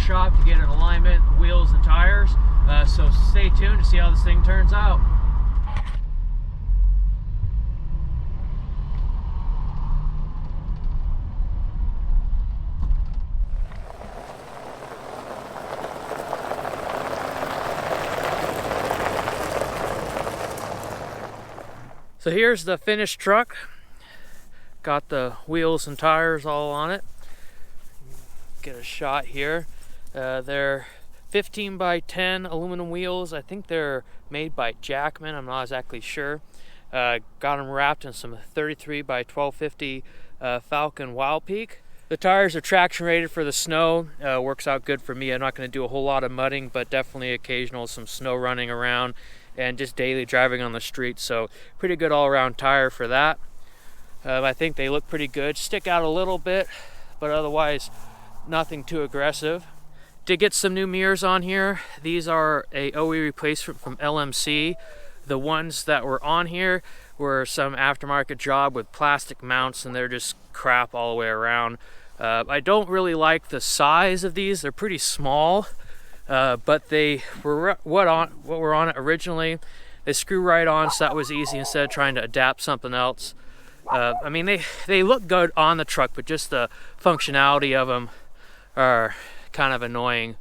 shop to get an alignment, wheels and tires. So stay tuned to see how this thing turns out. So here's the finished truck. Got the wheels and tires all on it. Get a shot here. They're 15 by 10 aluminum wheels. I think they're made by Jackman. I'm not exactly sure. Got them wrapped in some 33 by 1250 Falcon Wild Peak. The tires are traction rated for the snow. Works out good for me. I'm not going to do a whole lot of mudding, but definitely occasional some snow running around and just daily driving on the street. So pretty good all-around tire for that. I think they look pretty good. Stick out a little bit, but otherwise nothing too aggressive. Did get some new mirrors on here. These are a OE replacement from LMC. The ones that were on here were some aftermarket job with plastic mounts, and they're just crap all the way around. I don't really like the size of these. They're pretty small, but they were what were on it originally. They screw right on, so that was easy instead of trying to adapt something else. I mean, they look good on the truck, but just the functionality of them are kind of annoying.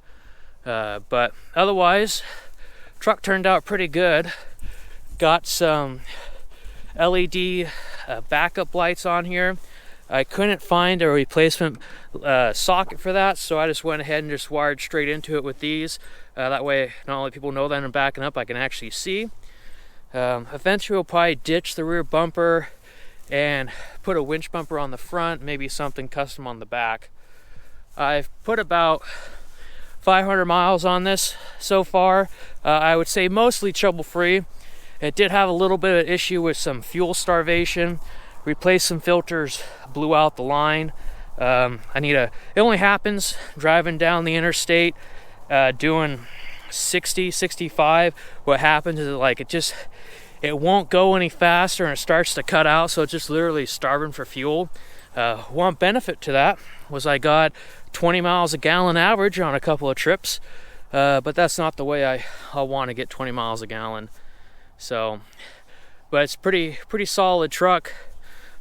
But otherwise, truck turned out pretty good. Got some LED backup lights on here. I couldn't find a replacement socket for that, so I just went ahead and just wired straight into it with these. That way, not only people know that I'm backing up, I can actually see. Eventually, we'll probably ditch the rear bumper and put a winch bumper on the front, maybe something custom on the back. I've put about 500 miles on this so far. I would say mostly trouble-free. It did have a little bit of issue with some fuel starvation. Replaced some filters, blew out the line. It only happens driving down the interstate, doing 60, 65. What happens is like it won't go any faster and it starts to cut out, so it's just literally starving for fuel. One benefit to that was I got 20 miles a gallon average on a couple of trips, but that's not the way I want to get 20 miles a gallon. So, but it's pretty solid truck.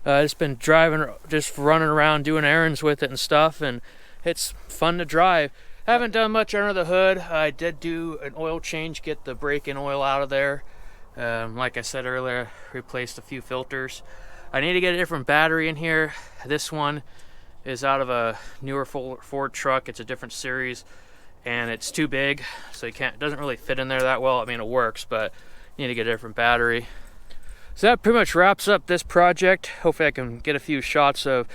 Just been driving, just running around doing errands with it and stuff, and it's fun to drive. Haven't done much under the hood. I did do an oil change, get the brake-in oil out of there. Like I said earlier, replaced a few filters. I need to get a different battery in here. This one is out of a newer Ford truck. It's a different series, and it's too big, so it doesn't really fit in there that well. I mean, it works, but you need to get a different battery. So that pretty much wraps up this project. Hopefully I can get a few shots of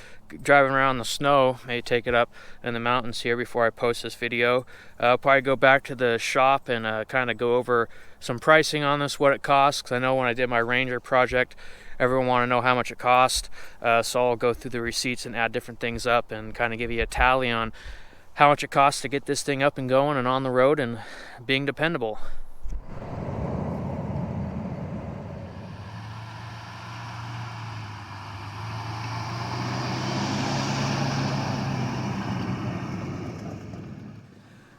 driving around the snow, maybe take it up in the mountains here before I post this video. I'll probably go back to the shop and kind of go over some pricing on this, what it costs, because I know when I did my Ranger project, everyone wanted to know how much it cost. So I'll go through the receipts and add different things up and kind of give you a tally on how much it costs to get this thing up and going and on the road and being dependable.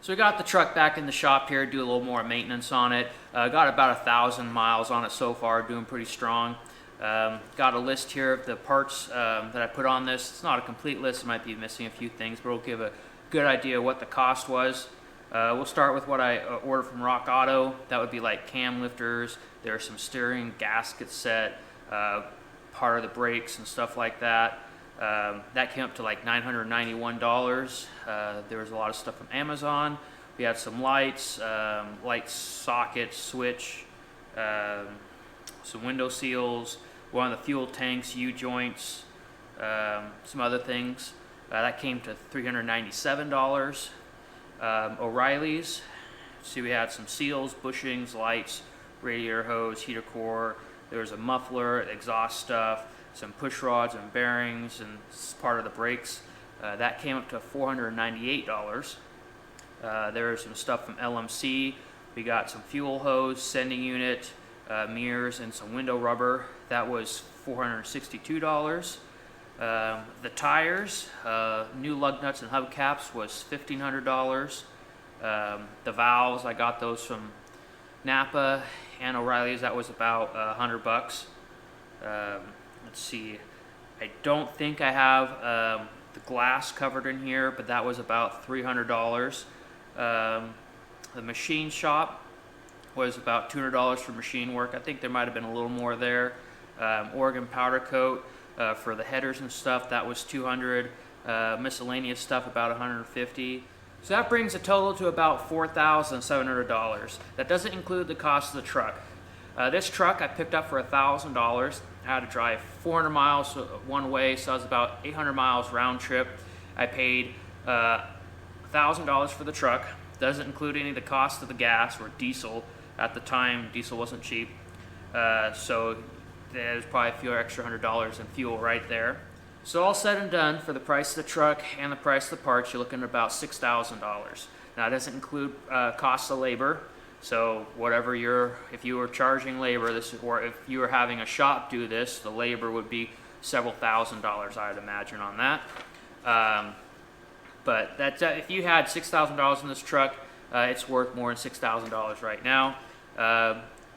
So we got the truck back in the shop here, do a little more maintenance on it. Got about 1,000 miles on it so far, doing pretty strong. Got a list here of the parts that I put on this. It's not a complete list, it might be missing a few things, but it'll give a good idea of what the cost was. We'll start with what I ordered from Rock Auto. That would be like cam lifters, there's some steering gasket set, part of the brakes and stuff like that. That came up to like $991. There was a lot of stuff from Amazon. We had some lights, light socket, switch, some window seals, one of the fuel tanks, U-joints, some other things. That came to $397. O'Reilly's, see, we had some seals, bushings, lights, radiator hose, heater core. There was a muffler, exhaust stuff, some push rods and bearings, and part of the brakes. That came up to $498. There was some stuff from LMC. We got some fuel hose, sending unit, mirrors, and some window rubber. That was $462. The tires, new lug nuts and hubcaps was $1,500. The valves, I got those from Napa and O'Reilly's. That was about $100. Let's see, I don't think I have the glass covered in here, but that was about $300. The machine shop was about $200 for machine work. I think there might have been a little more there. Oregon powder coat for the headers and stuff, that was $200. Miscellaneous stuff about $150. So that brings the total to about $4,700. That doesn't include the cost of the truck. This truck I picked up for $1,000. I had to drive 400 miles one way, so that was about 800 miles round trip. I paid $1,000 for the truck. Doesn't include any of the cost of the gas or diesel. At the time, diesel wasn't cheap. So there's probably a few extra $100 in fuel right there. So all said and done, for the price of the truck and the price of the parts, you're looking at about $6,000. Now, it doesn't include cost of labor. So whatever if you were charging labor, or if you were having a shop do this, the labor would be several $1,000s, I'd imagine, on that. But if you had $6,000 in this truck, it's worth more than $6,000 right now.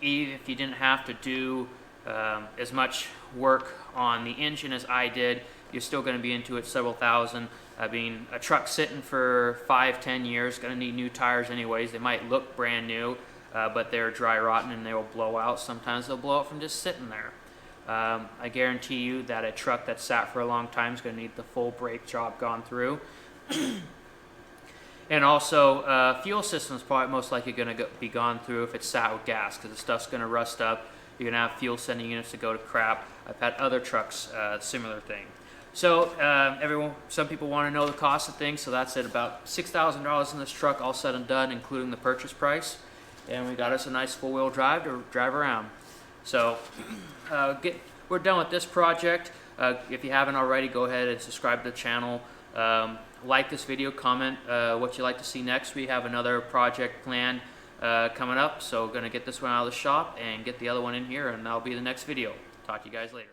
Even if you didn't have to do as much work on the engine as I did, you're still going to be into it several thousand. I mean, a truck sitting for 5-10 years, going to need new tires anyways. They might look brand new, but they're dry rotten and they'll blow out. Sometimes they'll blow out from just sitting there. I guarantee you that a truck that's sat for a long time is going to need the full brake job gone through. And also, fuel system is probably most likely going to be gone through if it's sat with gas, because the stuff's going to rust up. You're going to have fuel sending units to go to crap. I've had other trucks, similar thing. So some people want to know the cost of things, so that's at about $6,000 in this truck, all said and done, including the purchase price. And we got us a nice four-wheel drive to drive around. So we're done with this project. If you haven't already, go ahead and subscribe to the channel. Like this video, comment what you'd like to see next. We have another project planned coming up, so we're going to get this one out of the shop and get the other one in here, and that'll be the next video. Talk to you guys later.